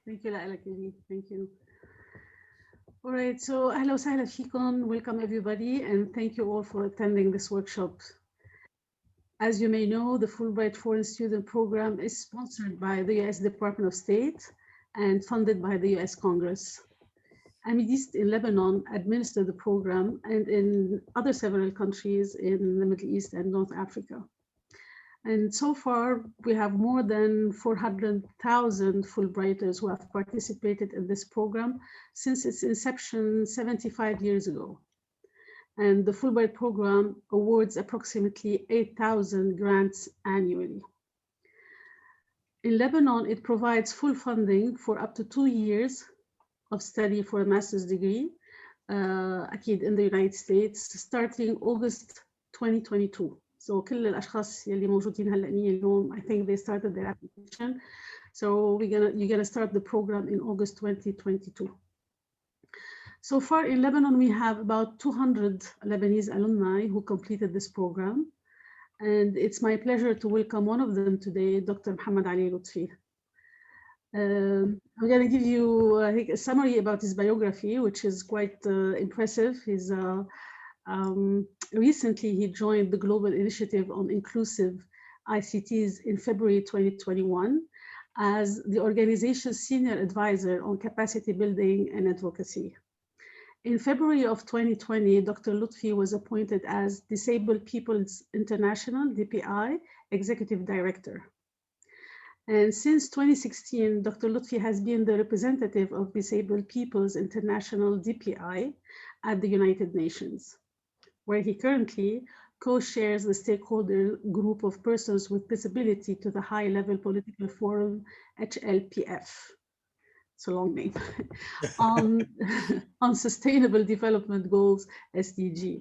Thank you, Laila Kiri. Thank you. All right, so أهلا وسهلا فيكم. Welcome everybody, and thank you all for attending this workshop. As you may know, the Fulbright Foreign Student Program is sponsored by the US Department of State and funded by the US Congress. Amidist in Lebanon administer the program, and in other several countries in the Middle East and North Africa. And so far, we have more than 400,000 Fulbrighters who have participated in this program since its inception 75 years ago. And the Fulbright program awards approximately 8,000 grants annually. In Lebanon, it provides full funding for up to 2 years of study for a master's degree, أكيد in the United States, starting August 2022. So كل الأشخاص يلي موجودين هلأنية اليوم, I think they started their application. So you're gonna start the program in August 2022. So far in Lebanon, we have about 200 Lebanese alumni who completed this program. And it's my pleasure to welcome one of them today, Dr. Mohamad Ali Loutfi. I'm going to give you a summary about his biography, which is quite impressive. Recently, he joined the Global Initiative on Inclusive ICTs in February 2021 as the organization's senior advisor on capacity building and advocacy. In February of 2020, Dr. Loutfi was appointed as Disabled Peoples International, DPI, Executive Director. And since 2016, Dr. Loutfi has been the representative of Disabled Peoples International, DPI, at the United Nations, where he currently co-chairs the stakeholder group of persons with disability to the High-Level Political Forum, HLPF. It's a long name, on Sustainable Development Goals, SDG.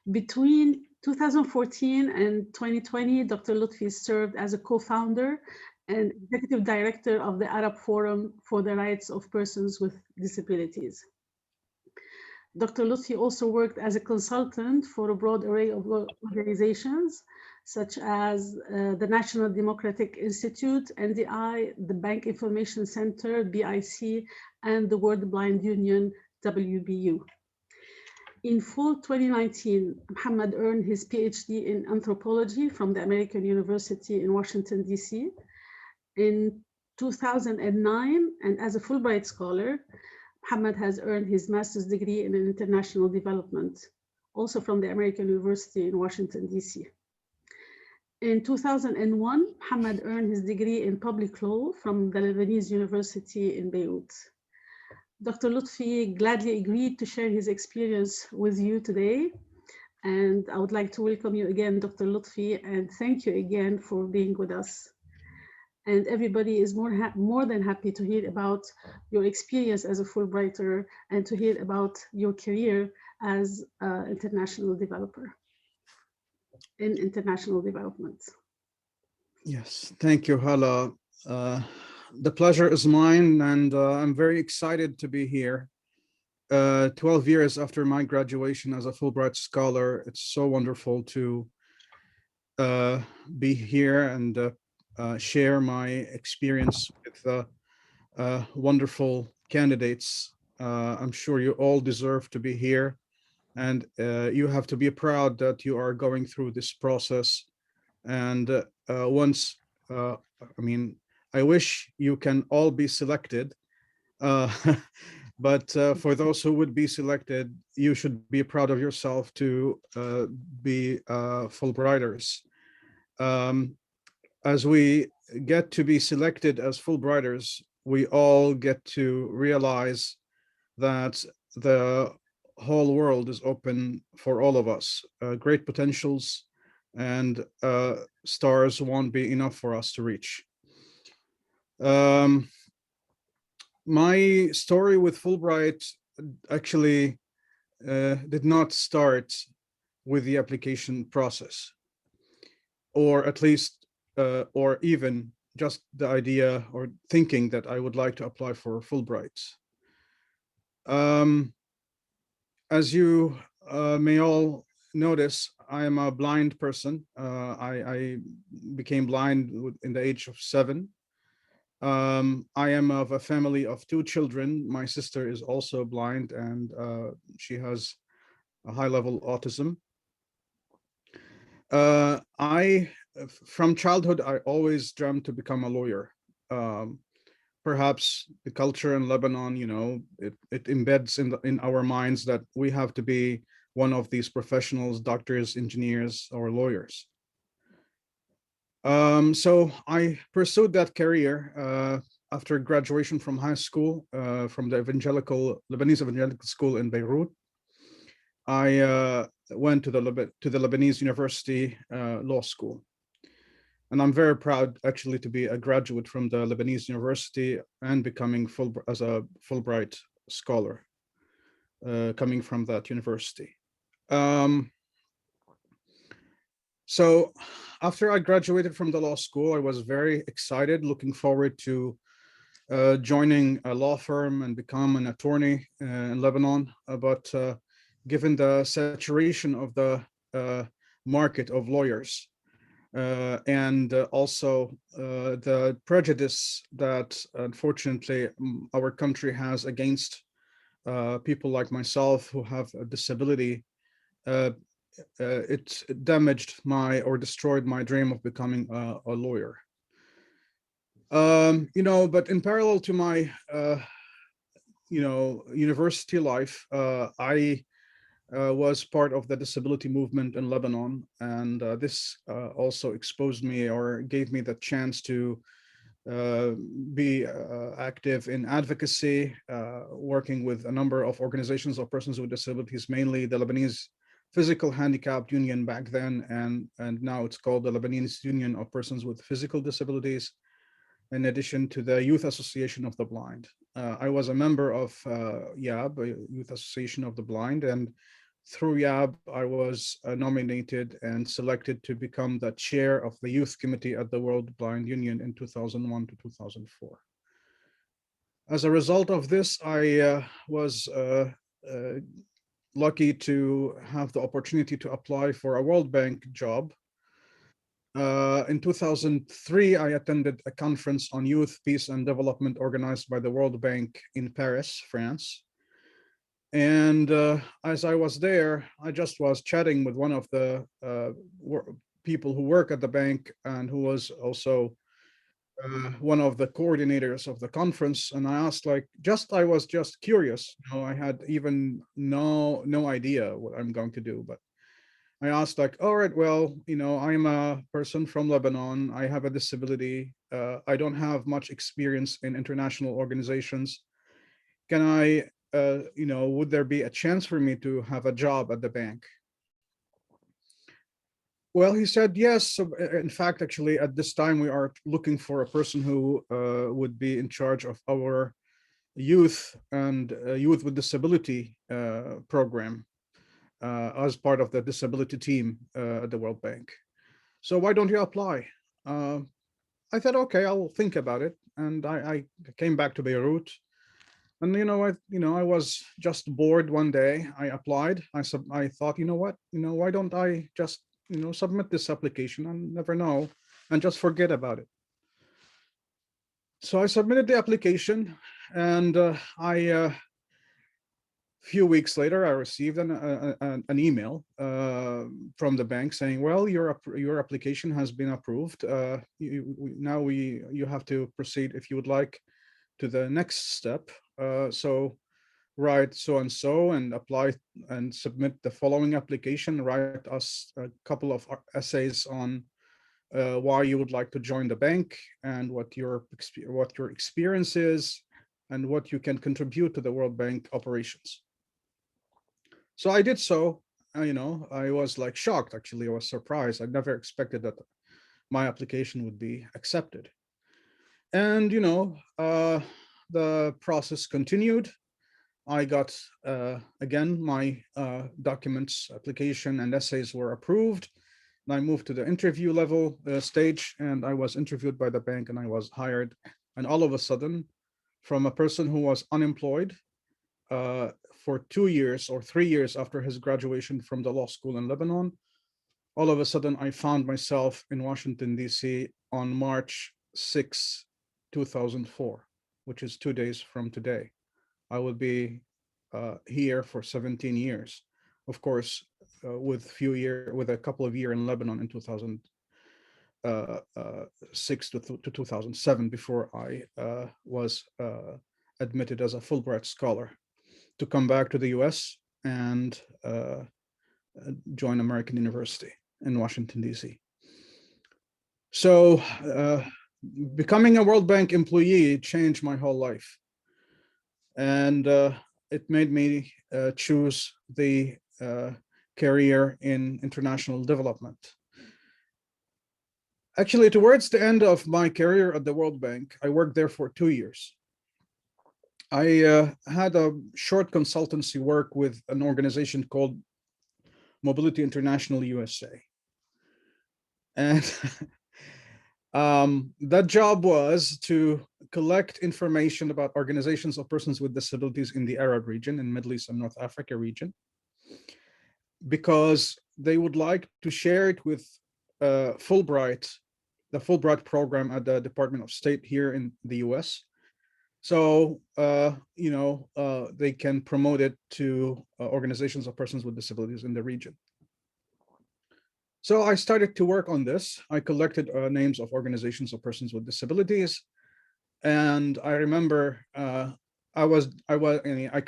Between 2014 and 2020, Dr. Loutfi served as a co-founder and executive director of the Arab Forum for the Rights of Persons with Disabilities. Dr. Loutfi also worked as a consultant for a broad array of organizations, such as the National Democratic Institute, NDI, the Bank Information Center, BIC, and the World Blind Union, WBU. In fall 2019, Mohamad earned his PhD in anthropology from the American University in Washington, DC. In 2009, and as a Fulbright scholar, Mohamad has earned his master's degree in international development, also from the American University in Washington, DC. In 2001, Mohamad earned his degree in public law from the Lebanese University in Beirut. Dr. Loutfi gladly agreed to share his experience with you today. And I would like to welcome you again, Dr. Loutfi, and thank you again for being with us. And everybody is more than happy to hear about your experience as a Fulbrighter and to hear about your career as an international developer in international development. Yes, thank you, Hala. The pleasure is mine, and I'm very excited to be here. 12 years after my graduation as a Fulbright scholar, it's so wonderful to be here and share my experience with wonderful candidates. I'm sure you all deserve to be here, and you have to be proud that you are going through this process. And I wish you can all be selected, but for those who would be selected, you should be proud of yourself to be Fulbrighters. As we get to be selected as Fulbrighters, we all get to realize that the whole world is open for all of us. Great potentials and stars won't be enough for us to reach. My story with Fulbright actually did not start with the application process, or at least, or even just the idea or thinking that I would like to apply for Fulbright. As you may all notice, I am a blind person. I became blind in the age of 7. I am of a family of two children. My sister is also blind, and she has a high level autism. From childhood, I always dreamt to become a lawyer. Um, Perhaps the culture in Lebanon, it embeds in our minds that we have to be one of these professionals, doctors, engineers, or lawyers. So I pursued that career after graduation from high school, from the Lebanese Evangelical School in Beirut. I went to the Lebanese University Law School, and I'm very proud actually to be a graduate from the Lebanese University and becoming as a Fulbright scholar coming from that university. Um, so after I graduated from the law school, I was very excited, looking forward to joining a law firm and become an attorney in Lebanon. But given the saturation of the uh, market of lawyers and also the prejudice that unfortunately our country has against people like myself who have a disability, uh, it damaged my or destroyed my dream of becoming a lawyer. But in parallel to my university life, I was part of the disability movement in Lebanon, and this also exposed me or gave me the chance to uh, be active in advocacy, working with a number of organizations of persons with disabilities, mainly the Lebanese Physical Handicapped Union back then, and now it's called the Lebanese Union of Persons with Physical Disabilities, in addition to the Youth Association of the Blind. I was a member of YAB, Youth Association of the Blind, and through YAB, I was nominated and selected to become the chair of the youth committee at the World Blind Union in 2001 to 2004. As a result of this, I was uh, lucky to have the opportunity to apply for a World Bank job. In 2003, I attended a conference on youth, peace, and development organized by the World Bank in Paris, France. And as I was there, I just was chatting with one of the people who work at the bank and who was also one of the coordinators of the conference. And I asked, I was just curious. I had even no idea what I'm going to do, but I asked, all right, well, I'm a person from Lebanon. I have a disability. I don't have much experience in international organizations. Can I, would there be a chance for me to have a job at the bank? Well, he said yes. So, in fact, actually, at this time, we are looking for a person who would be in charge of our youth and youth with disability program as part of the disability team at the World Bank. So why don't you apply? Uh, I said, okay, I'll think about it. And I came back to Beirut. And I was just bored one day. I applied. I thought, what? Why don't I just submit this application and never know, and just forget about it. So I submitted the application, and a few weeks later, I received an email from the bank saying, "Well, your application has been approved. You have to proceed if you would like to the next step. So write so and so and apply and submit the following application. Write us a couple of essays on why you would like to join the bank and what your experience is and what you can contribute to the World Bank operations." So I did so. I was shocked. Actually, I was surprised. I never expected that my application would be accepted. And the process continued. I got again my documents, application, and essays were approved. And I moved to the interview level stage, and I was interviewed by the bank, and I was hired. And all of a sudden, from a person who was unemployed for 2 years or 3 years after his graduation from the law school in Lebanon, all of a sudden I found myself in Washington, D.C. on March 6, 2004, which is 2 days from today. I will be here for 17 years. Of course, with a couple of years in Lebanon in 2006 to 2007, before I was admitted as a Fulbright scholar to come back to the US and join American University in Washington, D.C. So becoming a World Bank employee changed my whole life. And it made me choose the career in international development. Actually, towards the end of my career at the World Bank, I worked there for 2 years. I had a short consultancy work with an organization called Mobility International USA. And that job was to collect information about organizations of persons with disabilities in the Arab region, in Middle East and North Africa region, because they would like to share it with Fulbright, the Fulbright program at the Department of State here in the US. So, they can promote it to organizations of persons with disabilities in the region. So I started to work on this. I collected names of organizations of persons with disabilities, and I remember I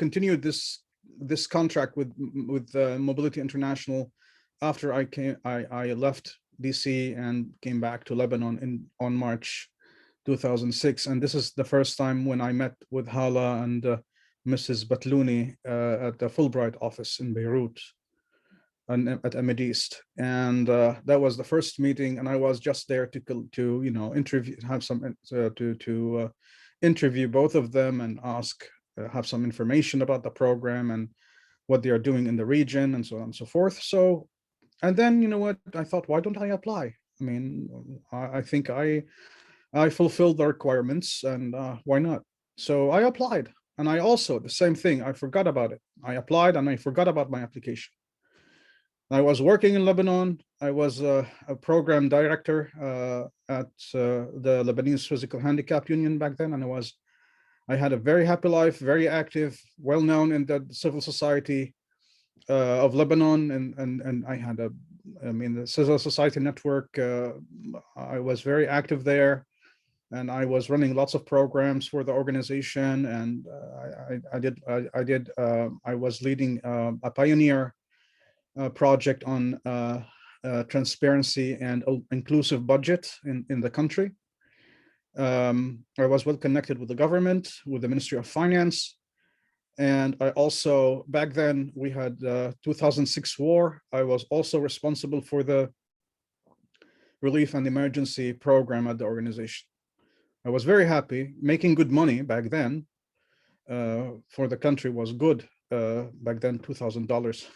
continued this contract with Mobility International after I left DC and came back to Lebanon on March 2006, and this is the first time when I met with Hala and Mrs. Batlouni at the Fulbright office in Beirut and at Ahmed East, and that was the first meeting. And I was just there to interview, interview both of them and have some information about the program and what they are doing in the region and so on and so forth. So, and then I thought, why don't I apply? I mean, I think I fulfilled the requirements, and why not? So I applied, and I also, the same thing, I forgot about it. I applied and I forgot about my application. I was working in Lebanon. I was a program director at the Lebanese Physical Handicap Union back then, and I had a very happy life, very active, well known in the civil society of Lebanon, and I had the civil society network. I was very active there, and I was running lots of programs for the organization, and I was leading a pioneer project on transparency and inclusive budget in the country. I was well connected with the government, with the Ministry of Finance. And I also, back then we had 2006 war. I was also responsible for the relief and emergency program at the organization. I was very happy, making good money back then. For the country was good back then, $2,000.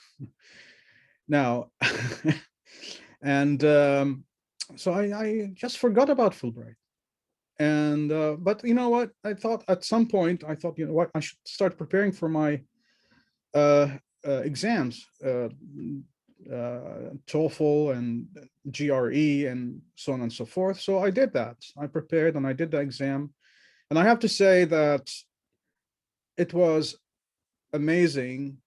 Now, and so I just forgot about Fulbright. And but you know what? I thought at some point, what, I should start preparing for my exams, TOEFL and GRE and so on and so forth. So I did that. I prepared and I did the exam. And I have to say that it was amazing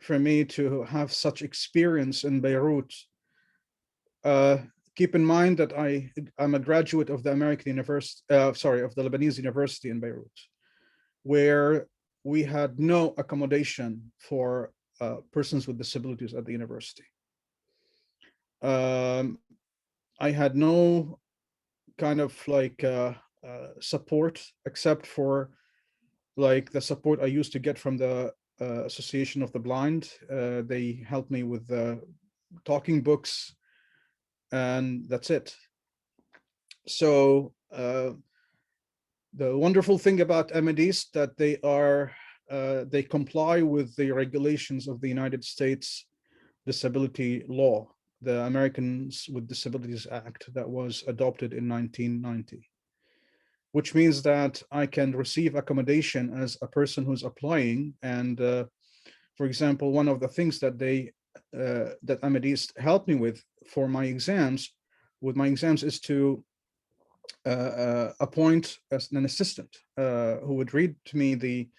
for me to have such experience in Beirut. Keep in mind that I'm a graduate of the American University, of the Lebanese University in Beirut, where we had no accommodation for persons with disabilities at the university. I had no kind of support except for the support I used to get from the Association of the Blind. They helped me with talking books, and that's it. So the wonderful thing about Ahmed East that they comply with the regulations of the United States disability law, the Americans with Disabilities Act that was adopted in 1990, which means that I can receive accommodation as a person who's applying. And for example, one of the things that that Ahmed East helped me with for my exams, is to appoint as an assistant who would read to me the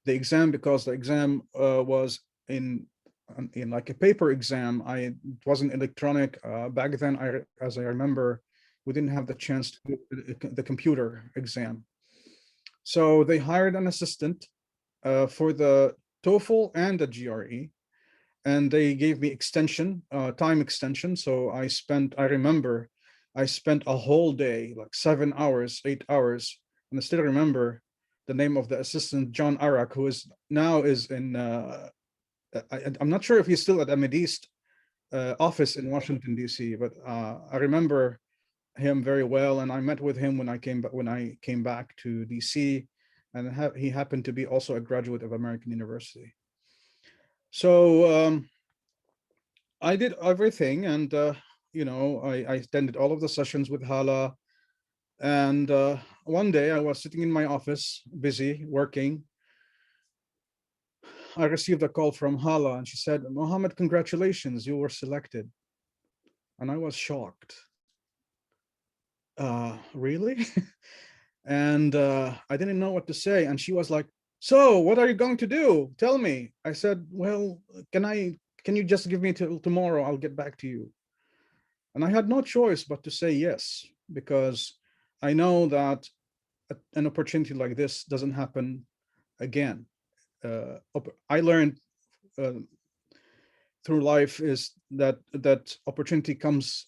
exam, because the exam was in like a paper exam. It wasn't electronic back then. As I remember, we didn't have the chance to do the computer exam. So they hired an assistant for the TOEFL and the GRE, and they gave me extension, time extension. So I remember I spent a whole day, like 7 hours, 8 hours, and I still remember the name of the assistant, John Arak, who is now in, I'm not sure if he's still at Amidist office in Washington, D.C., but I remember him very well, and I met with him when I came back to DC, and he happened to be also a graduate of American University. So I did everything, and I attended all of the sessions with Hala. And one day I was sitting in my office, busy working. I received a call from Hala, and she said, "Mohamad, congratulations, you were selected." And I was shocked. Really? And I didn't know what to say. And she was like, "So what are you going to do? Tell me." I said, "Well, can you just give me till tomorrow? I'll get back to you." And I had no choice but to say yes, because I know that an opportunity like this doesn't happen again. I learned through life is that opportunity comes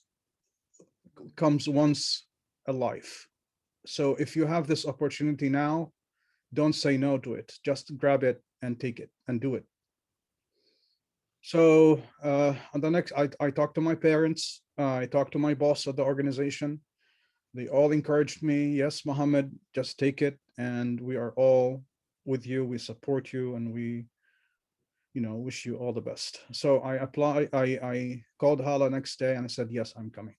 once a life. So if you have this opportunity now, don't say no to it. Just grab it and take it and do it. So on the next, I talked to my parents. I talked to my boss at the organization. They all encouraged me. Yes, Mohamad, just take it, and we are all with you. We support you, and we, wish you all the best. So I applied. I called Hala next day, and I said, yes, I'm coming.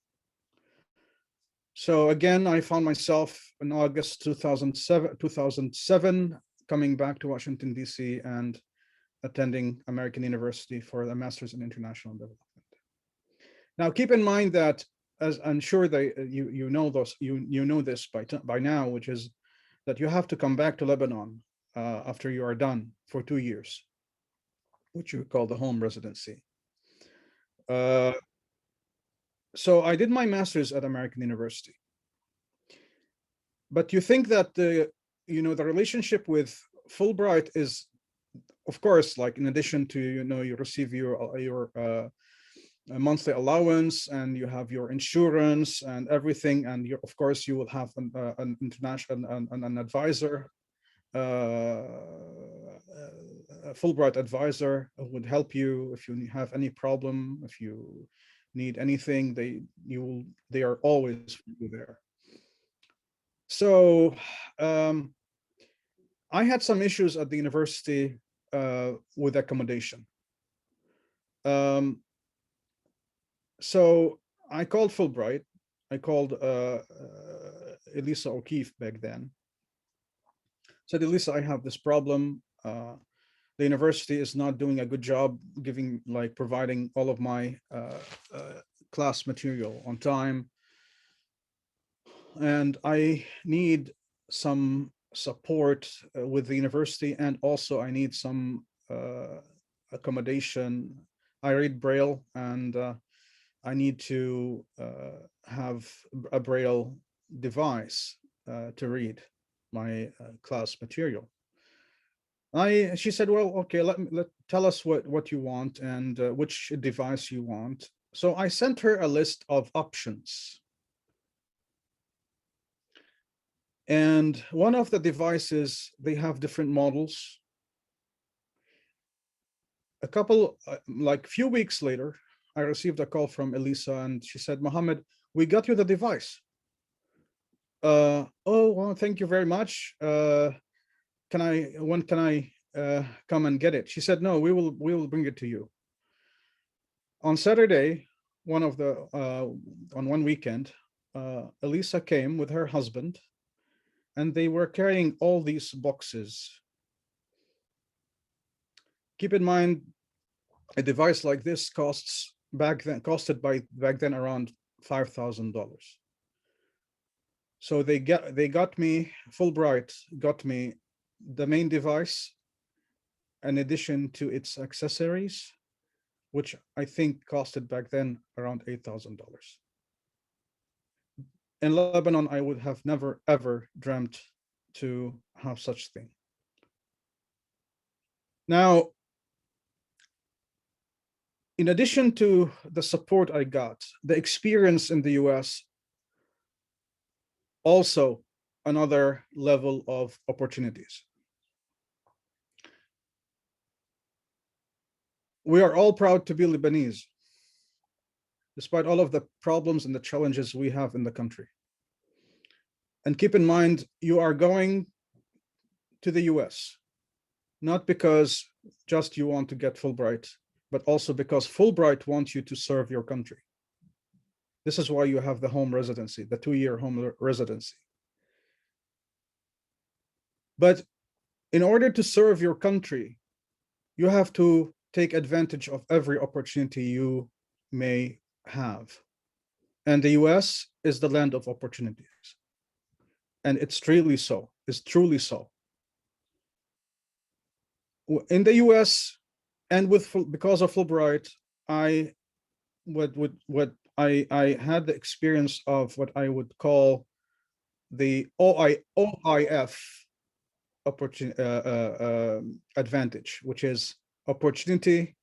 So again, I found myself in August 2007 coming back to Washington, D.C. and attending American University for a Master's in International Development. Now, keep in mind that, as I'm sure that you know this by now, which is that you have to come back to Lebanon after you are done for 2 years, which you call the home residency. So I did my master's at American University. But you think that the relationship with Fulbright is, of course, like in addition to you receive your monthly allowance, and you have your insurance and everything, and of course you will have an international an advisor, a Fulbright advisor who would help you if you have any problem, if you need anything. They are always there. So I had some issues at the university with accommodation. So I called Fulbright. I called Elisa O'Keefe back then. Said, Elisa, I have this problem. The university is not doing a good job providing all of my class material on time. And I need some support with the university, and also I need some accommodation. I read Braille, and I need to have a Braille device to read my class material. She said, well, okay, tell us what you want and which device you want. So I sent her a list of options. And one of the devices, they have different models. A couple, few weeks later, I received a call from Elisa, and she said, Mohamad, we got you the device. Oh, well, thank you very much. When can I come and get it? She said, no, we will bring it to you. On Saturday, on one weekend, Elisa came with her husband, and they were carrying all these boxes. Keep in mind, a device like this costed back then around $5,000. So they got me, Fulbright got me the main device in addition to its accessories, which I think costed back then around $8,000. In Lebanon, I would have never ever dreamt to have such thing. Now, in addition to the support I got, the experience in the US, also another level of opportunities. We are all proud to be Lebanese, despite all of the problems and the challenges we have in the country. And keep in mind, you are going to the US, not because just you want to get Fulbright, but also because Fulbright wants you to serve your country. This is why you have the home residency, the 2-year home residency. But in order to serve your country, you have to take advantage of every opportunity you may have. And the US is the land of opportunities. And it's truly so, it's truly so. In the US and because of Fulbright, I had the experience of what I would call the OIF advantage, which is opportunity,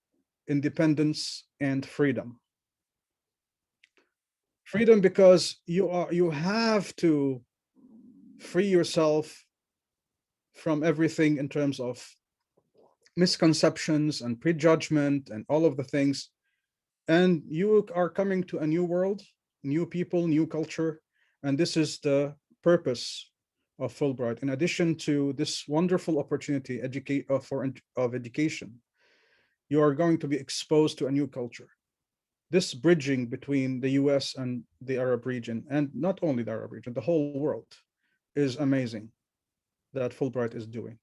independence, and freedom. Freedom because you have to free yourself from everything in terms of misconceptions and prejudgment and all of the things. And you are coming to a new world, new people, new culture. And this is the purpose of Fulbright. In addition to this wonderful opportunity of education, you are going to be exposed to a new culture. This bridging between the US and the Arab region, and not only the Arab region, the whole world, is amazing that Fulbright is doing,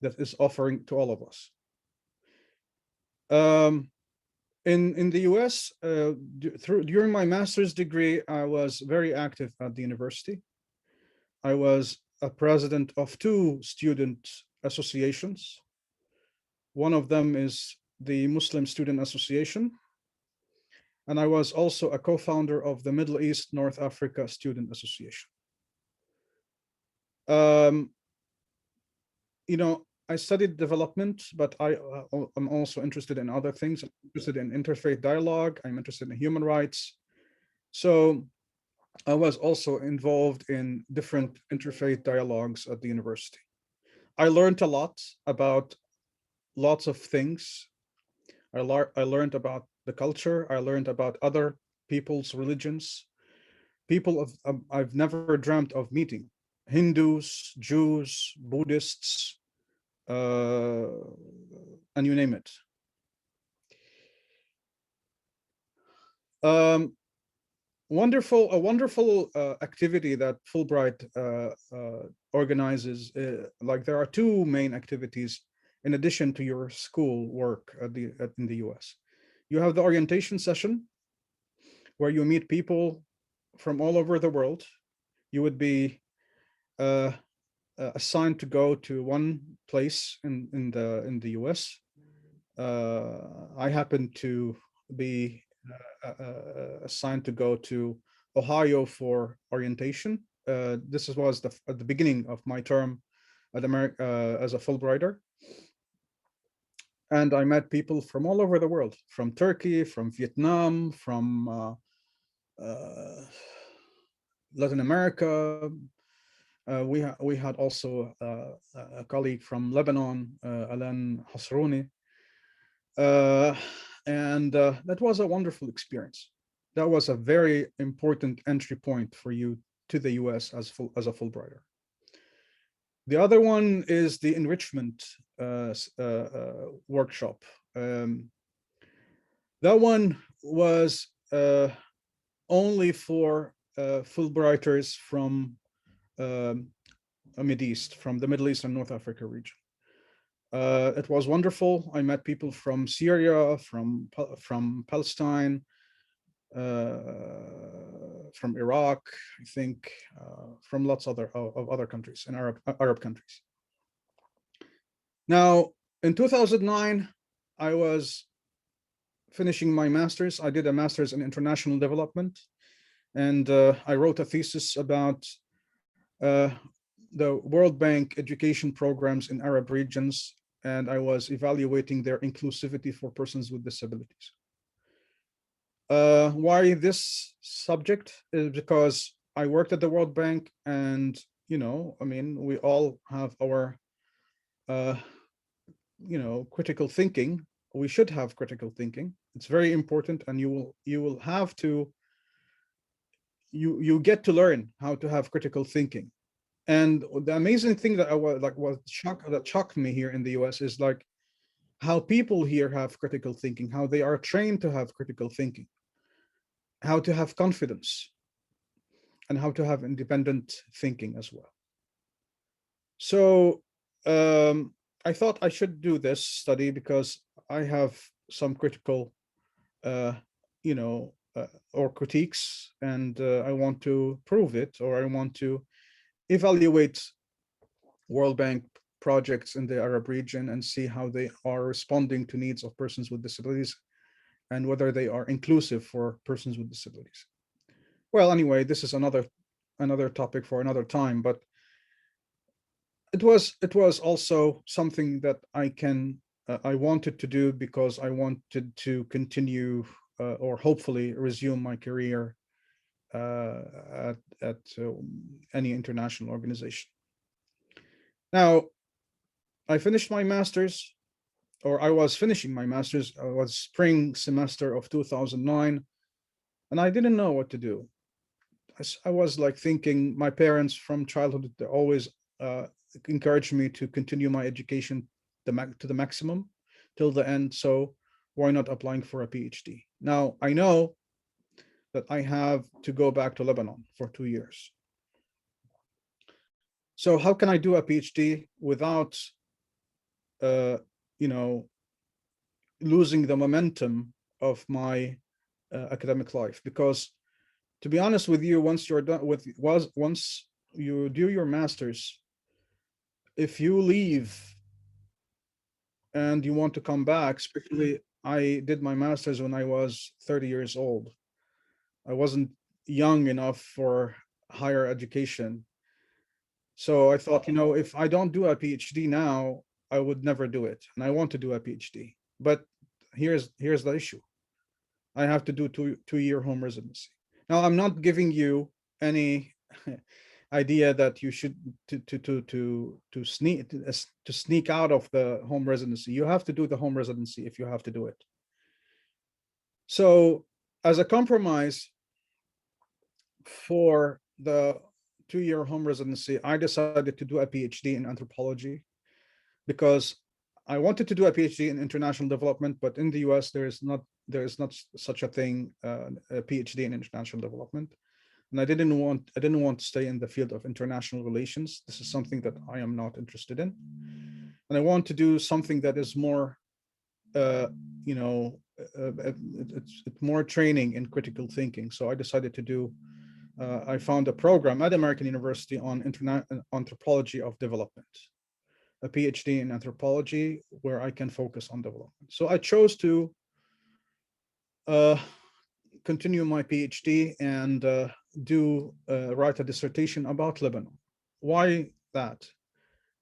that is offering to all of us. In the US, during my master's degree, I was very active at the university. I was a president of 2 student associations. One of them is the Muslim Student Association. And I was also a co-founder of the Middle East North Africa Student Association. You know, I studied development, but I'm also interested in other things. I'm interested in interfaith dialogue. I'm interested in human rights. So I was also involved in different interfaith dialogues at the university. I learned a lot about lots of things. I learned about the culture. I learned about other people's religions, people I've never dreamt of meeting, Hindus, Jews, Buddhists, and you name it. A wonderful activity that Fulbright organizes. Like there are 2 main activities in addition to your school work in the US. You have the orientation session, where you meet people from all over the world. You would be assigned to go to one place in the US. I happened to be assigned to go to Ohio for orientation. This was at the beginning of my term at America as a Fulbrighter. And I met people from all over the world, from Turkey, from Vietnam, from Latin America. We had also a colleague from Lebanon, Alan Hasrouni. And that was a wonderful experience. That was a very important entry point for you to the US as a Fulbrighter. The other one is the enrichment workshop. That one was only for Fulbrighters from Middle East, from the Middle East and North Africa region. It was wonderful. I met people from Syria, from Palestine, from Iraq, I think, from lots of other countries and Arab countries. Now, in 2009, I was finishing my master's. I did a master's in international development, and I wrote a thesis about the World Bank education programs in Arab regions, and I was evaluating their inclusivity for persons with disabilities. Why this subject is because I worked at the World Bank, and I mean, we all have our critical thinking. We should have critical thinking. It's very important, and you will have to you get to learn how to have critical thinking. And the amazing thing that that shocked me here in the US is like how people here have critical thinking, how they are trained to have critical thinking, how to have confidence, and how to have independent thinking as well. So I thought I should do this study because I have some critical, or critiques, and I want to prove it, or I want to evaluate World Bank projects in the Arab region and see how they are responding to needs of persons with disabilities and whether they are inclusive for persons with disabilities. Well, anyway, this is another topic for another time, but it was also something that I wanted to do because I wanted to continue or hopefully resume my career at any international organization. Now, I finished my master's, or I was finishing my master's. It was spring semester of 2009, and I didn't know what to do. I was like thinking, my parents from childhood, they always encouraged me to continue my education to the maximum till the end. So why not applying for a PhD? Now, I know that I have to go back to Lebanon for 2 years. So how can I do a PhD without, losing the momentum of my academic life? Because to be honest with you, once you're done once you do your master's, if you leave and you want to come back, especially I did my master's when I was 30 years old. I wasn't young enough for higher education. So I thought, if I don't do a PhD now, I would never do it. And I want to do a PhD. But here's the issue. I have to do two-year home residency. Now, I'm not giving you any idea that you should to sneak out of the home residency. You have to do the home residency if you have to do it. So as a compromise for the 2-year home residency, I decided to do a PhD in anthropology because I wanted to do a PhD in international development, but in the US there is not such a thing, a PhD in international development. And I didn't want to stay in the field of international relations. This is something that I am not interested in. And I want to do something that is more, it's more training in critical thinking. So I decided to do, I found a program at American University on anthropology of development, a PhD in anthropology where I can focus on development. So I chose to continue my PhD and write a dissertation about Lebanon. Why that?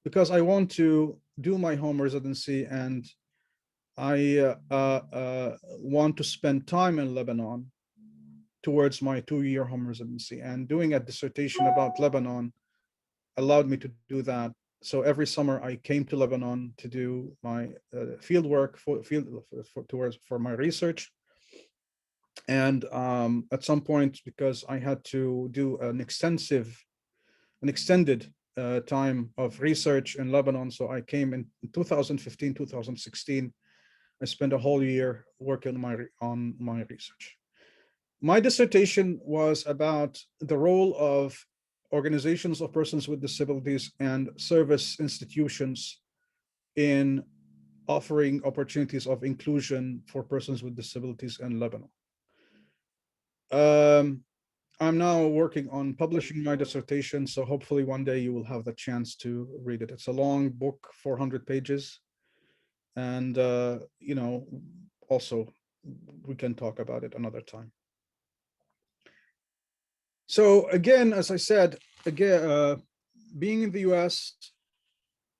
Because I want to do my home residency and I want to spend time in Lebanon towards my 2-year home residency, and doing a dissertation about Lebanon allowed me to do that. So every summer I came to Lebanon to do my field work for my research. And at some point, because I had to do an extended time of research in Lebanon, so I came in 2015, 2016. I spent a whole year working on my research. My dissertation was about the role of organizations of persons with disabilities and service institutions in offering opportunities of inclusion for persons with disabilities in Lebanon. I'm now working on publishing my dissertation, so hopefully one day you will have the chance to read it. It's a long book, 400 pages, and also we can talk about it another time. So again, as I said, being in the US,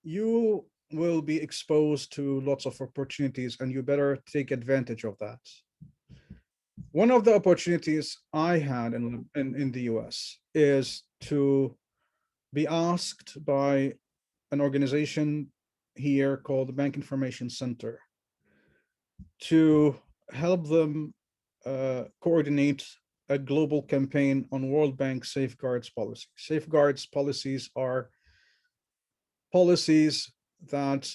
you will be exposed to lots of opportunities, and you better take advantage of that. One of the opportunities I had in the US is to be asked by an organization here called the Bank Information Center to help them coordinate a global campaign on World Bank safeguards policy. Safeguards policies are policies that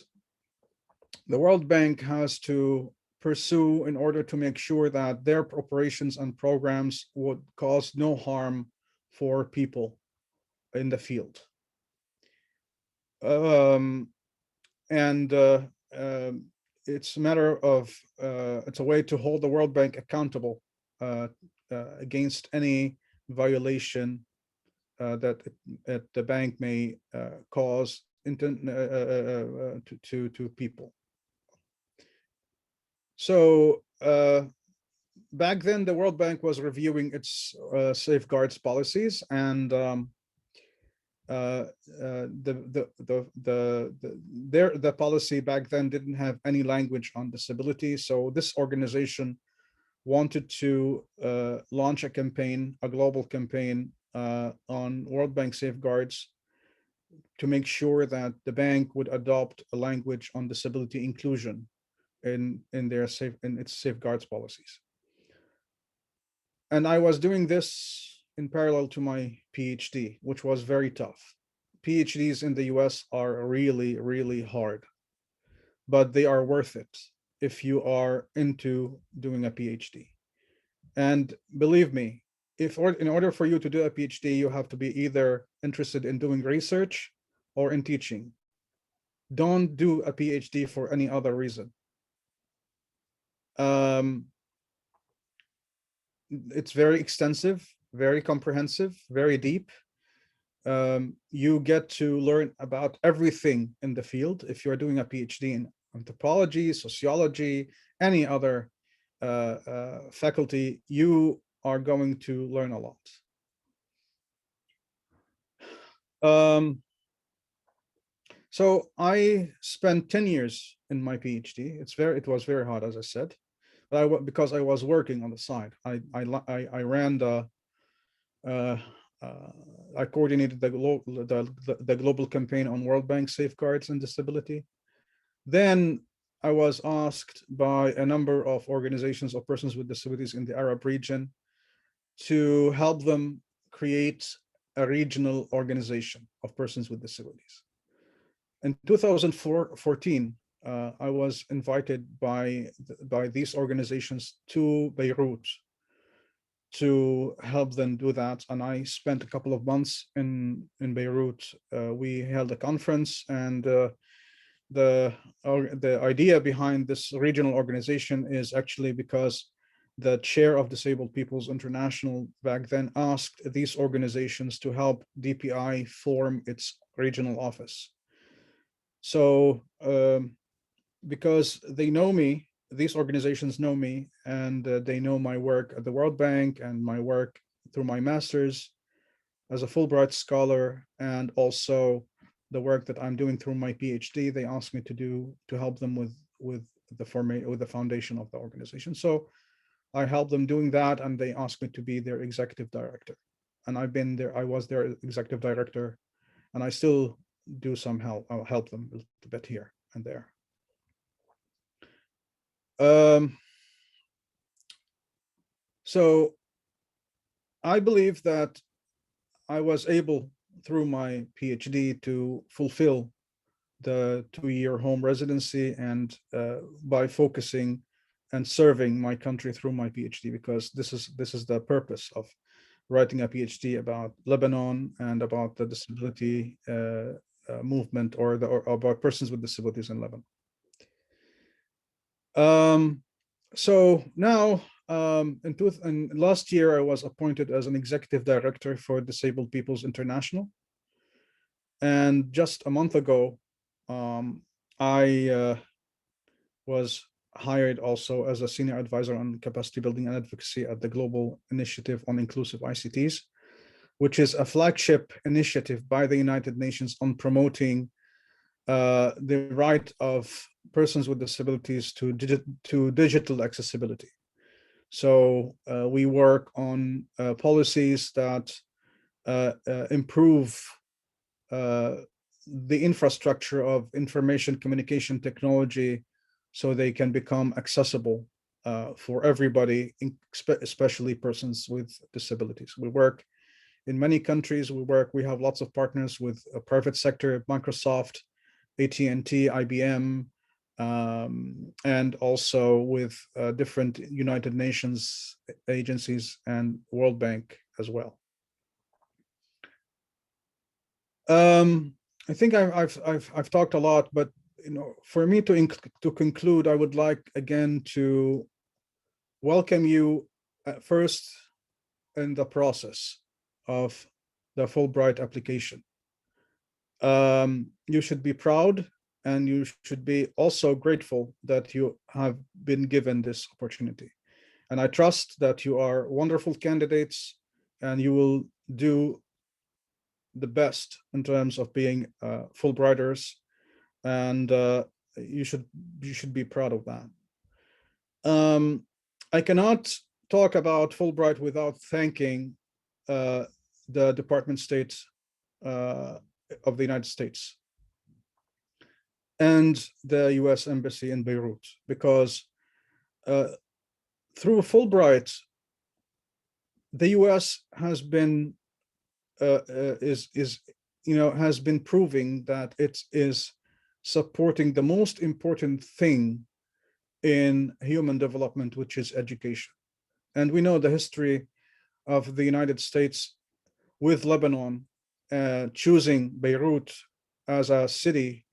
the World Bank has to pursue in order to make sure that their operations and programs would cause no harm for people in the field. And it's a matter of, it's a way to hold the World Bank accountable against any violation that the bank may cause to people. So back then, the World Bank was reviewing its safeguards policies, and the policy back then didn't have any language on disability. So this organization wanted to launch a campaign, a global campaign on World Bank safeguards to make sure that the bank would adopt a language on disability inclusion in its safeguards policies. And I was doing this in parallel to my PhD, which was very tough. PhDs in the US are really, really hard, but they are worth it if you are into doing a PhD. And believe me, in order for you to do a PhD, you have to be either interested in doing research or in teaching. Don't do a PhD for any other reason. It's very extensive, very comprehensive, very deep. You get to learn about everything in the field. If you're doing a PhD in anthropology, sociology, any other faculty, you are going to learn a lot. So I spent 10 years in my PhD. It was very hard, as I said, but because I was working on the side. I ran I coordinated the global campaign on World Bank safeguards and disability. Then I was asked by a number of organizations of persons with disabilities in the Arab region to help them create a regional organization of persons with disabilities. In 2014, I was invited by these organizations to Beirut to help them do that. And I spent a couple of months in Beirut. We held a conference, and the idea behind this regional organization is actually because the chair of Disabled Peoples International back then asked these organizations to help DPI form its regional office. So because they know me, these organizations know me, and they know my work at the World Bank and my work through my master's as a Fulbright scholar, and also the work that I'm doing through my PhD. They asked me to help them with the foundation of the organization. So I helped them doing that, and they asked me to be their executive director. And I've been there. I was their executive director, and I still do some help. I'll help them a little bit here and there. So I believe that I was able, through my PhD, to fulfill the 2-year home residency, and by focusing and serving my country through my PhD, because this is the purpose of writing a PhD about Lebanon and about the disability movement, or about persons with disabilities in Lebanon. So now and last year I was appointed as an executive director for Disabled Peoples International. And just a month ago, I was hired also as a senior advisor on capacity building and advocacy at the Global Initiative on Inclusive ICTs, which is a flagship initiative by the United Nations on promoting the right of persons with disabilities to digital accessibility. So we work on policies that improve the infrastructure of information communication technology so they can become accessible for everybody, especially persons with disabilities. We work in many countries. We have lots of partners with a private sector, Microsoft, AT&T, IBM, and also with different United Nations agencies and World Bank as well. I think I've talked a lot, but for me to conclude, I would like again to welcome you first in the process of the Fulbright application. You should be proud, and you should be also grateful that you have been given this opportunity. And I trust that you are wonderful candidates, and you will do the best in terms of being Fulbrighters, and you should be proud of that. I cannot talk about Fulbright without thanking the Department of State of the United States and the US Embassy in Beirut, because through Fulbright, the US has been has been proving that it is supporting the most important thing in human development, which is education. And we know the history of the United States with Lebanon choosing Beirut as a city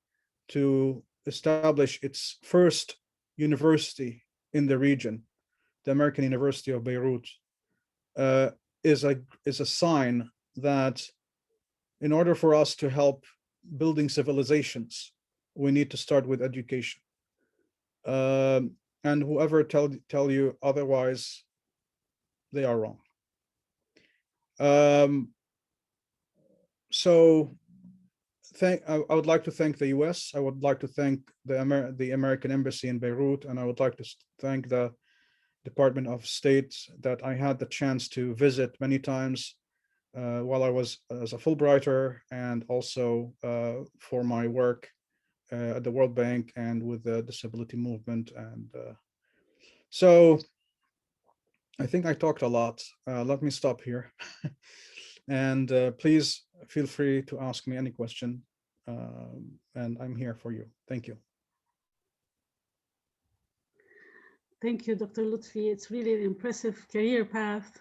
to establish its first university in the region, the American University of Beirut, is a sign that in order for us to help building civilizations, we need to start with education. And whoever tell you otherwise, they are wrong. So I would like to thank the US. I would like to thank the American Embassy in Beirut, and I would like to thank the Department of State that I had the chance to visit many times while I was as a Fulbrighter, and also for my work at the World Bank and with the disability movement. And so I think I talked a lot. Let me stop here. And please feel free to ask me any question. And I'm here for you. Thank you. Thank you, Dr. Loutfi. It's really an impressive career path.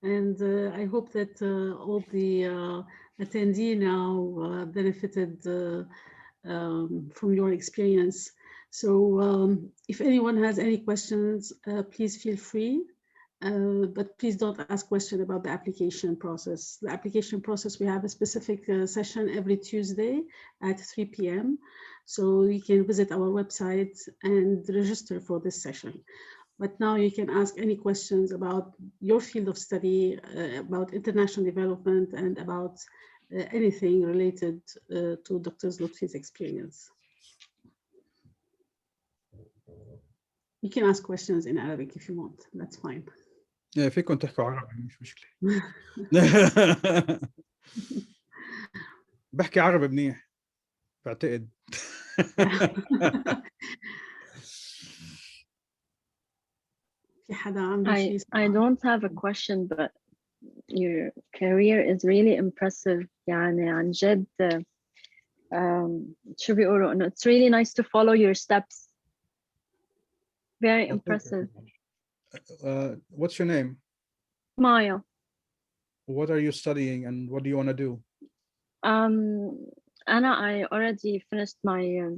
And I hope that all the attendees now benefited from your experience. So if anyone has any questions, please feel free. But please don't ask questions about the application process. The application process, we have a specific session every Tuesday at 3 p.m. So you can visit our website and register for this session. But now you can ask any questions about your field of study, about international development, and about anything related to Dr. Loutfi's experience. You can ask questions in Arabic if you want, that's fine. فيكم تحكوا عربي مش مشكلة. بحكي عربي منيح بعتقد. I don't have a question, but your career is really impressive. يعني عن جد شو بيقولوا إنه it's really nice to follow your steps. Very impressive. What's your name? Maya. What are you studying and what do you want to do? Anna, I already finished my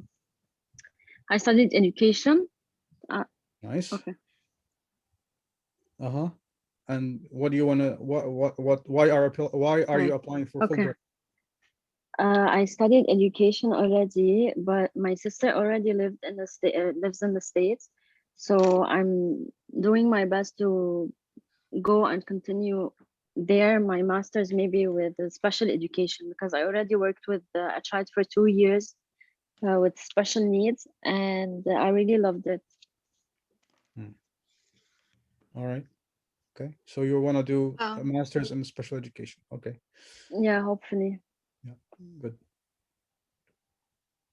I studied education. Nice. Okay. Uh-huh. And what do you want to, why are you Right. applying for Okay. Fulbright? I studied education already, but my sister already lives in the States. So I'm doing my best to go and continue there my master's, maybe with special education, because I already worked with a child for 2 years with special needs, and I really loved it. All right. Okay. So you want to do a Um, master's in special education. Okay. Yeah, hopefully. Yeah. Good.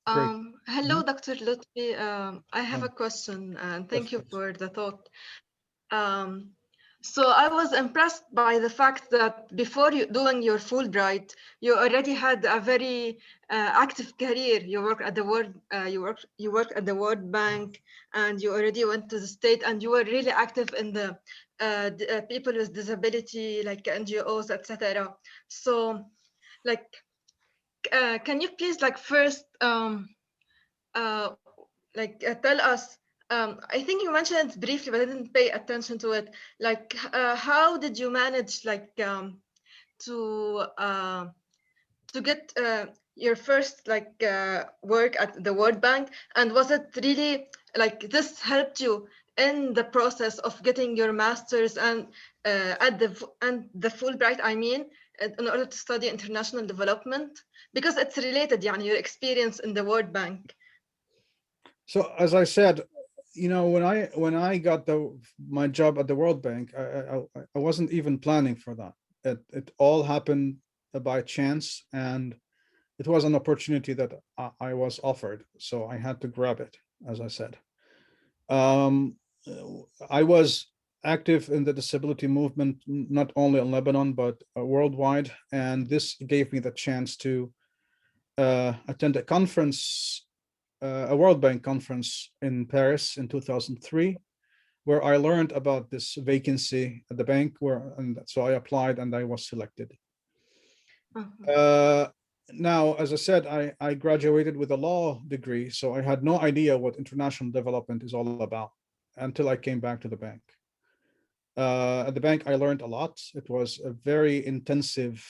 Great. Hello, Mhm. Dr. Lutfi. I have Oh, a question, and yes, thank you please. for the thought. Um, so I was impressed by the fact that before you doing your Fulbright, you already had a very active career. You work at the World at the World Bank, and you already went to the state, and you were really active in the people with disability, like NGOs, etc. So, like, can you please, like, first, uh, tell us, I think you mentioned it briefly, but I didn't pay attention to it. Like, how did you manage, like, to uh, to get your first, like, work at the World Bank? And was it really like this helped you in the process of getting your master's and the Fulbright? I mean, in order to study international development, because it's related, يعني, your experience in the World Bank. So as I said, when I got my job at the World Bank, I wasn't even planning for that. It all happened by chance, and it was an opportunity that I was offered, so I had to grab it, as I said. Um, I was active in the disability movement, not only in Lebanon, but worldwide. And this gave me the chance to attend a conference, a World Bank conference in Paris in 2003, where I learned about this vacancy at the bank, and so I applied and I was selected. Mhm. Uh, Now, as I said, I graduated with a law degree, so I had no idea what international development is all about until I came back to the bank. At the bank, I learned a lot. It was a very intensive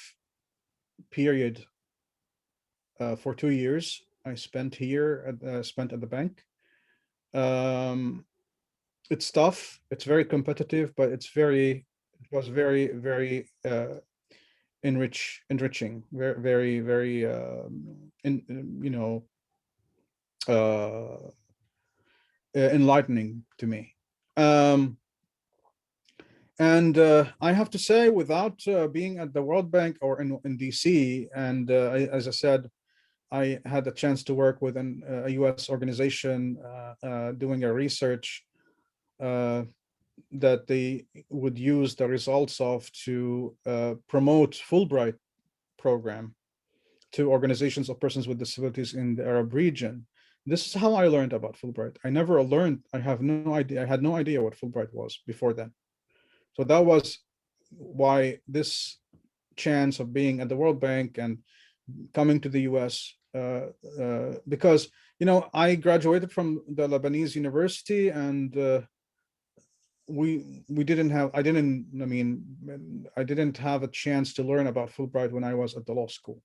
period for 2 years. I spent at the bank. Um, it's tough. It's very competitive, but it was very enriching, very in, uh, enlightening to me. Um, and I have to say, without being at the World Bank or in DC, and as I said, I had the chance to work with a U.S. organization doing a research uh, that they would use the results of to promote Fulbright program to organizations of persons with disabilities in the Arab region. This is how I learned about Fulbright. I never learned, I have no idea, I had no idea what Fulbright was before then. So that was why this chance of being at the World Bank and coming to the US, because, I graduated from the Lebanese university, and we didn't have, I didn't have a chance to learn about Fulbright when I was at the law school.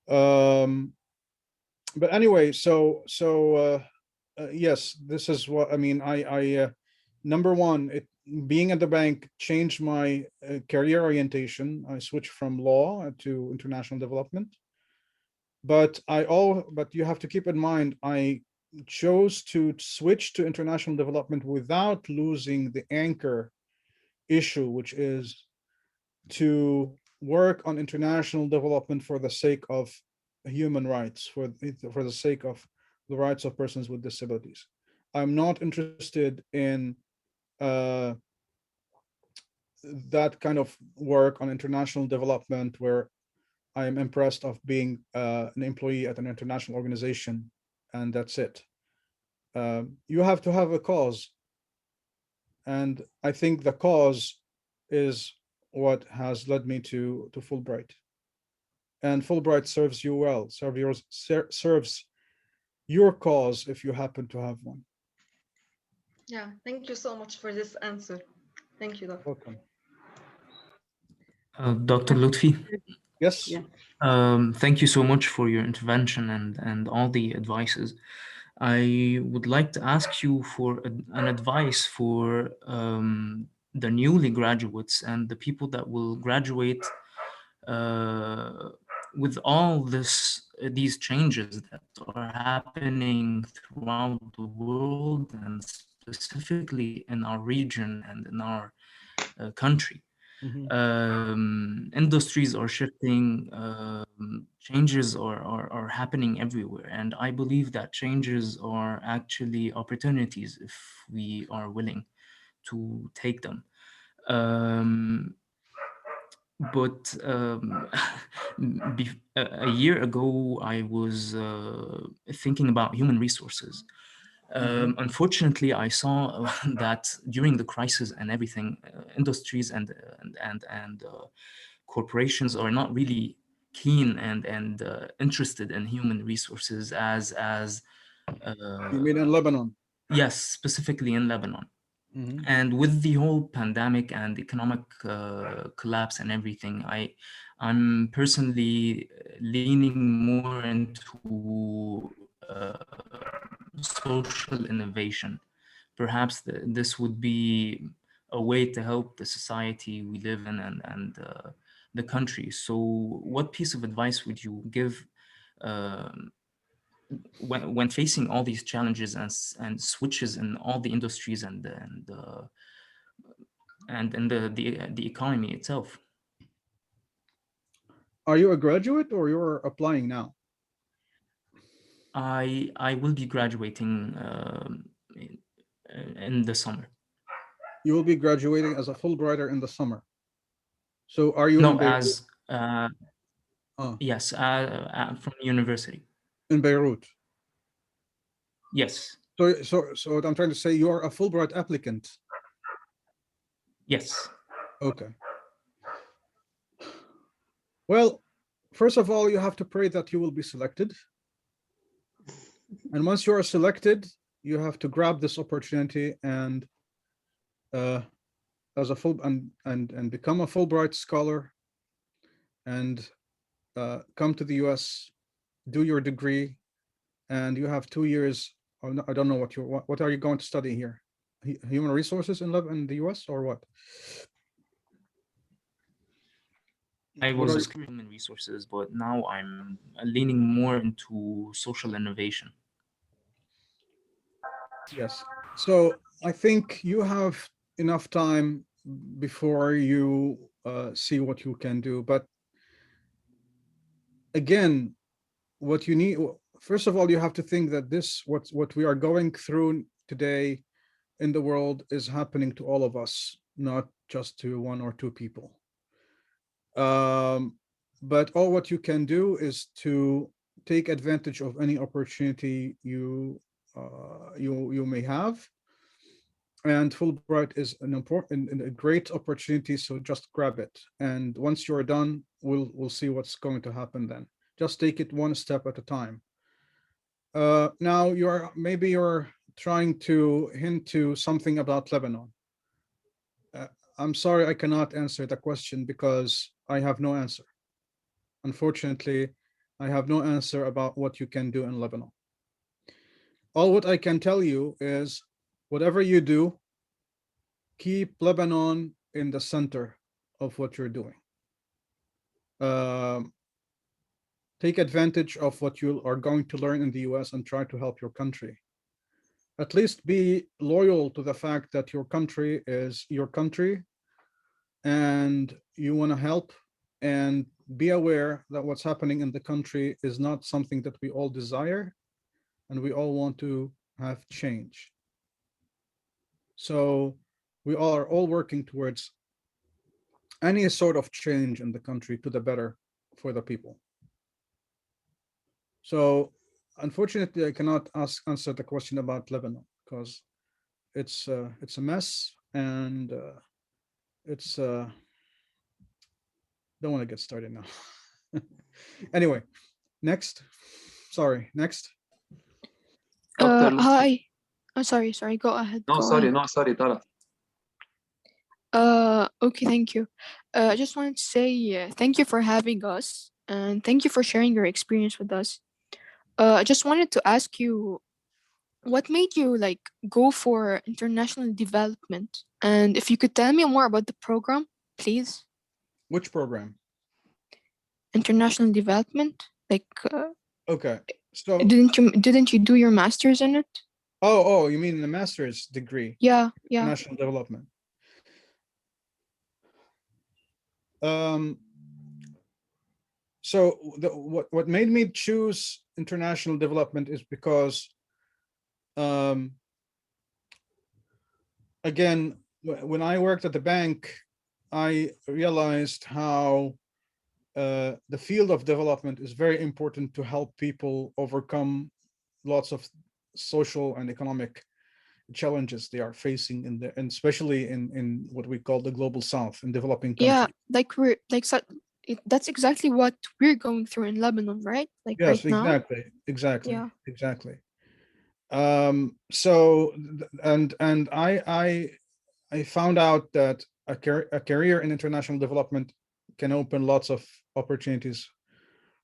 Um, but anyway, yes, this is what I mean. Number one, being at the bank changed my career orientation. I switched from law to international development. But you have to keep in mind, I chose to switch to international development without losing the anchor issue, which is to work on international development for the sake of human rights, for the sake of the rights of persons with disabilities. I'm not interested in uh, that kind of work on international development where I am impressed of being an employee at an international organization, and that's it. You have to have a cause, and I think the cause is what has led me to Fulbright. And Fulbright serves you well, serves your cause if you happen to have one. Yeah, thank you so much for this answer. Thank you, Doctor. Welcome. Dr. Loutfi, Yes. Yeah. thank you so much for your intervention and all the advices. I would like to ask you for an advice for the newly graduates and the people that will graduate with all these changes that are happening throughout the world and specifically in our region and in our country. Industries are shifting, changes are happening everywhere, and I believe that changes are actually opportunities if we are willing to take them. But a year ago, I was thinking about human resources. Unfortunately, I saw that during the crisis and everything, industries and corporations are not really keen and interested in human resources as You mean in Lebanon? yes, specifically in Lebanon. And with the whole pandemic and economic collapse and everything, I'm personally leaning more into social innovation. Perhaps this would be a way to help the society we live in and the country. So what piece of advice would you give when facing all these challenges and switches in all the industries and in the economy itself? Are you a graduate or you're applying now? I will be graduating in the summer. You will be graduating as a Fulbrighter in the summer. So are you No, in Beirut? as yes, from university. In Beirut. Yes. So what I'm trying to say, you are a Fulbright applicant. Yes. Okay. Well, first of all, you have to pray that you will be selected. And once you are selected, you have to grab this opportunity and as a full and become a Fulbright scholar and come to the US, do your degree, and you have 2 years. I don't know what are you going to study here? Human resources in the US or what? I was human resources, but now I'm leaning more into social innovation. Yes. So I think you have enough time before you see what you can do. But again, what you need, first of all, you have to think that what we are going through today in the world is happening to all of us, not just to 1 or 2 people. But all what you can do is to take advantage of any opportunity you may have. And Fulbright is an important and a great opportunity, so just grab it. And once you're done, we'll see what's going to happen then. Just take it 1 step at a time. Now maybe you're trying to hint to something about Lebanon. I'm sorry, I cannot answer the question because I have no answer. Unfortunately, I have no answer about what you can do in Lebanon. All what I can tell you is whatever you do, keep Lebanon in the center of what you're doing. Take advantage of what you are going to learn in the US and try to help your country. At least be loyal to the fact that your country is your country and you want to help, and be aware that what's happening in the country is not something that we all desire and we all want to have change. So we are all working towards any sort of change in the country to the better for the people. So unfortunately, I cannot answer the question about Lebanon because it's a mess, and it's don't want to get started now. Anyway, next. Sorry, next. Hi. Oh, sorry. Go ahead. No, sorry, Tara. Okay, thank you. I just wanted to say thank you for having us and thank you for sharing your experience with us. I just wanted to ask you what made you like go for international development, and if you could tell me more about the program, please. Which program? International development, like Okay. So, didn't you do your master's in it? oh, you mean the master's degree? Yeah. International development. So what made me choose international development is because, again, when I worked at the bank, I realized how the field of development is very important to help people overcome lots of social and economic challenges they are facing and especially in what we call the global south, in developing countries. Yeah, like we're like that's exactly what we're going through in Lebanon, right? Like yes, right now. exactly. Yeah. Exactly. So and I found out that a career in international development can open lots of opportunities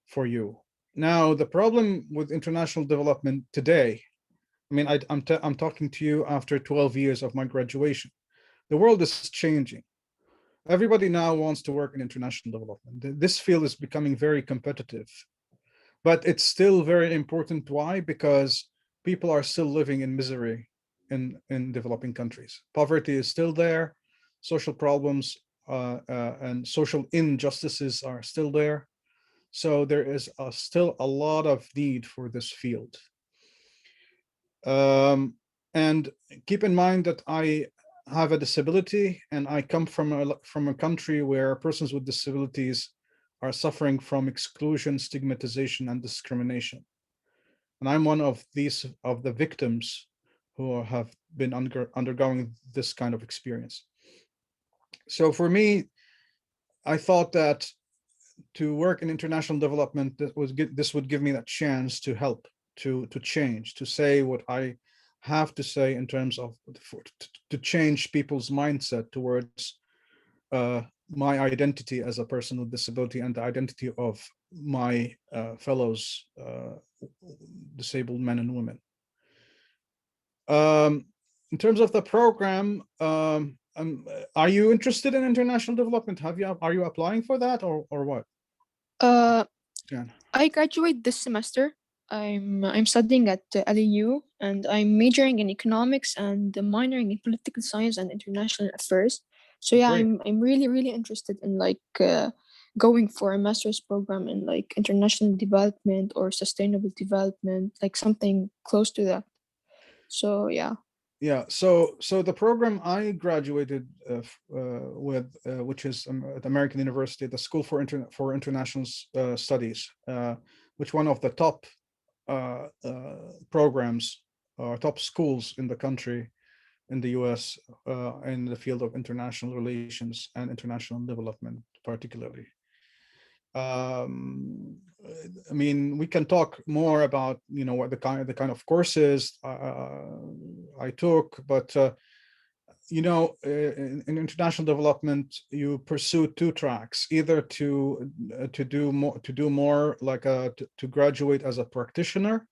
for you. Now, the problem with international development today, I mean, I'm talking to you after 12 years of my graduation. The world is changing. Everybody now wants to work in international development. This field is becoming very competitive, but it's still very important. Why? Because people are still living in misery in developing countries. Poverty is still there. Social problems and social injustices are still there. So there is still a lot of need for this field. And keep in mind that I have a disability and I come from a country where persons with disabilities are suffering from exclusion, stigmatization, and discrimination. And I'm one of the victims who have been undergoing this kind of experience. So for me, I thought that to work in international development, this would give me that chance to help, to change, to say what I have to say in terms of to change people's mindset towards my identity as a person with disability and the identity of my fellows, disabled men and women. In terms of the program, are you interested in international development? Are you applying for that or what? Yeah. I graduate this semester. I'm studying at LEU and I'm majoring in economics and minoring in political science and international affairs. So yeah, Great. I'm really interested in like going for a master's program in like international development or sustainable development, like something close to that. So yeah. Yeah, so the program I graduated with, which is at American University, the School for International Studies, which one of the top programs or top schools in the country, in the US, in the field of international relations and international development, particularly. I mean, we can talk more about, you know, what the kind of courses I took, but you know, in international development, you pursue two tracks: either to do more like to graduate as a practitioner,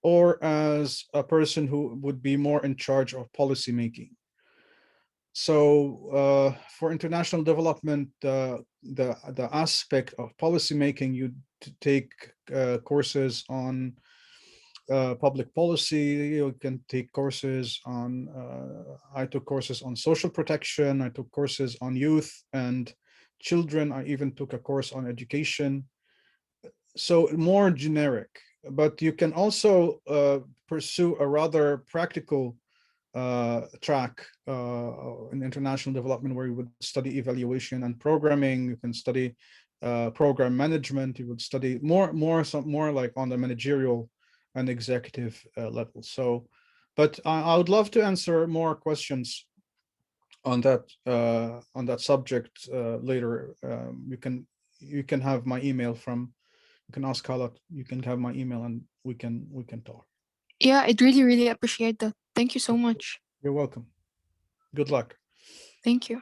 or as a person who would be more in charge of policy making. So for international development, the aspect of policymaking, you take courses on public policy. You can take courses on. I took courses on social protection. I took courses on youth and children. I even took a course on education. So more generic, but you can also pursue a rather practical track in international development, where you would study evaluation and programming. You can study program management. You would study more like on the managerial and executive level. So, but I would love to answer more questions on that subject later. You can have my email from. You can ask Khaled. You can have my email, and we can talk. Yeah, I'd really appreciate that. Thank you so much. You're welcome. Good luck. Thank you.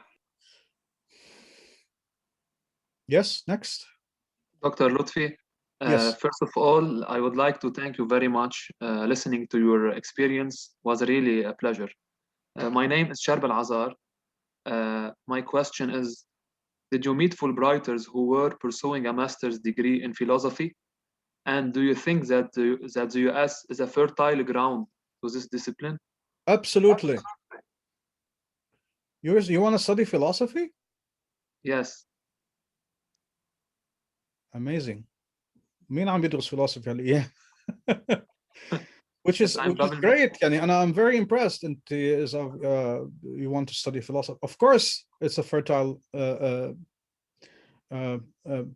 Yes, next. Dr. Loutfi, Yes. first of all, I would like to thank you very much. Listening to your experience was really a pleasure. My name is Sharb Al-Azar. My question is, did you meet Fulbrighters who were pursuing a master's degree in philosophy? And do you think that the US is a fertile ground to this discipline? Absolutely. You want to study philosophy? Yes. Amazing. مين عم يدرس philosophy هلا؟ which is I'm loving great يعني and I'm very impressed and you want to study philosophy. Of course it's a fertile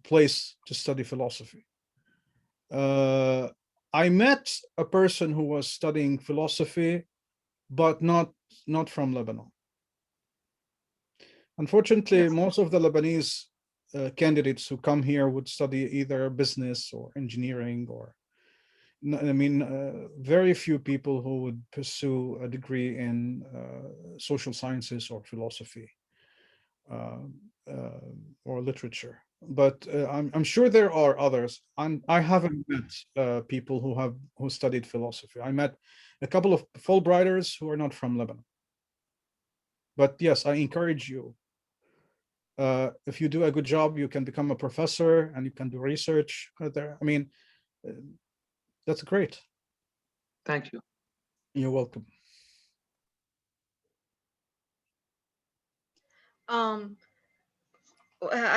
place to study philosophy. I met a person who was studying philosophy but not from Lebanon. Unfortunately, Yes. most of the Lebanese candidates who come here would study either business or engineering or I mean, very few people who would pursue a degree in social sciences or philosophy or literature. But I'm sure there are others. I haven't met people who studied philosophy. I met a couple of Fulbrighters who are not from Lebanon. But yes, I encourage you. If you do a good job, you can become a professor and you can do research there. I mean, that's great. Thank you. You're welcome.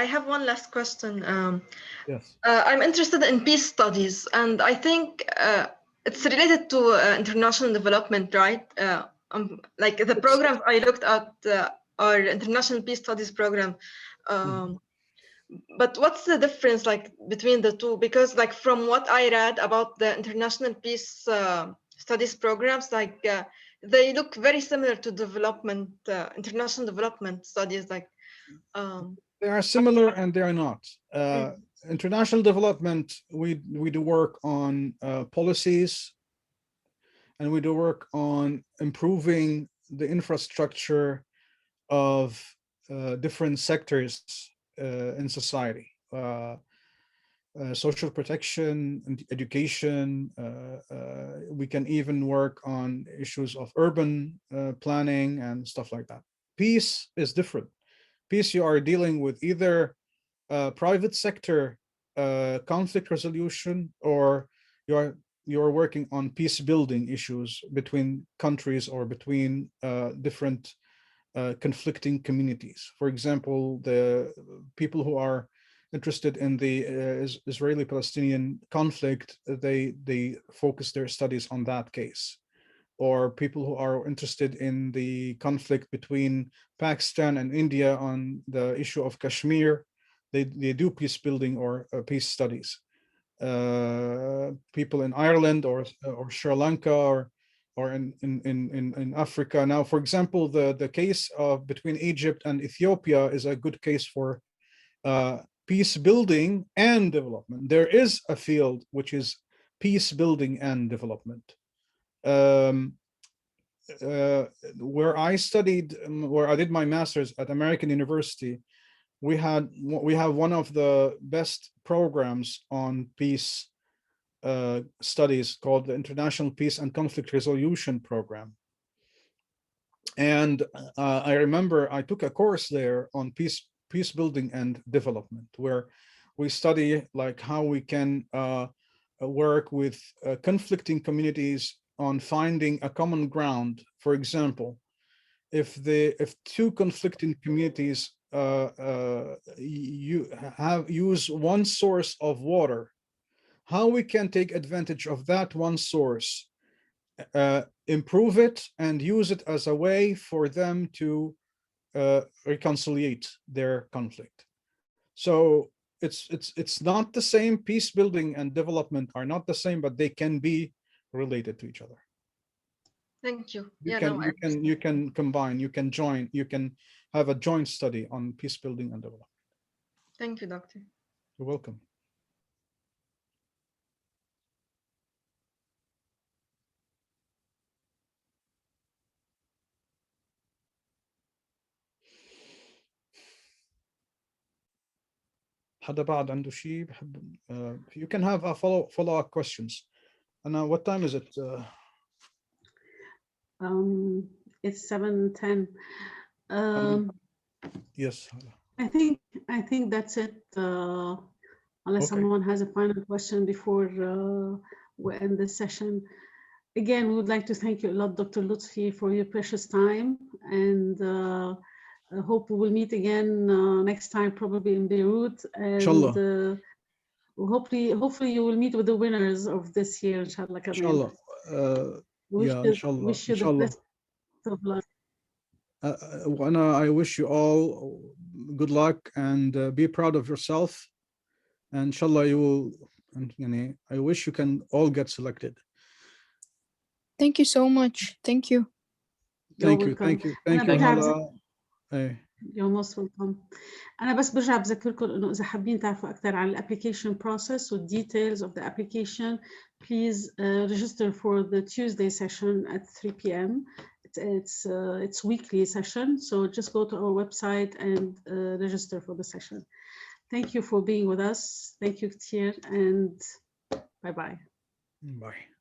I have one last question. Yes. I'm interested in peace studies, and I think it's related to international development, right? Like the programs I looked at are international peace studies program. But what's the difference like between the two? Because like from what I read about the international peace studies programs, like they look very similar to development, international development studies. Like they are similar and they are not. International development, we do work on policies, and we do work on improving the infrastructure of different sectors in society. Social protection and education. We can even work on issues of urban planning and stuff like that. Peace is different. Peace, you are dealing with either private sector conflict resolution, or you're working on peace building issues between countries or between different conflicting communities. For example, the people who are interested in the Israeli-Palestinian conflict, they focus their studies on that case. Or people who are interested in the conflict between Pakistan and India on the issue of Kashmir, they do peace building or peace studies. People in Ireland or Sri Lanka or in Africa. Now, for example, the case of between Egypt and Ethiopia is a good case for peace building and development. There is a field which is peace building and development. Where I studied, where I did my master's at American University, we have one of the best programs on peace studies called the International Peace and Conflict Resolution Program. And I remember I took a course there on peace building and development, where we study like how we can work with conflicting communities on finding a common ground. For example, if two conflicting communities use one source of water, how we can take advantage of that one source, improve it, and use it as a way for them to reconciliate their conflict. So it's not the same. Peace building and development are not the same, but they can be related to each other. thank you. You can combine, you can join, you can have a joint study on peace building and development. Thank you, Doctor. You're welcome. حدا بعد عنده شيء بحب you can have a follow-up questions. And what time is it? It's 7:10. Yes. I think that's it. Unless Okay. someone has a final question before we end this session. Again, we would like to thank you a lot, Dr. Loutfi, for your precious time, and I hope we will meet again next time, probably in Beirut. And Inshallah. Hopefully you will meet with the winners of this year, inshallah. Inshallah. Yeah, inshallah. Wish you the best of luck. And I wish you all good luck and be proud of yourself. And inshallah, you will. And I wish you can all get selected. Thank you so much. Thank you. Thank you. Thank you. Thank you. You're most welcome. أنا بس برجع بذكركم إنه إذا حابين تعرفوا أكثر عن الapplication process و details of the application, please register for the Tuesday session at 3 p.m. It's weekly session, so just go to our website and register for the session. Thank you for being with us. Thank you, Ktir, and bye-bye. Bye.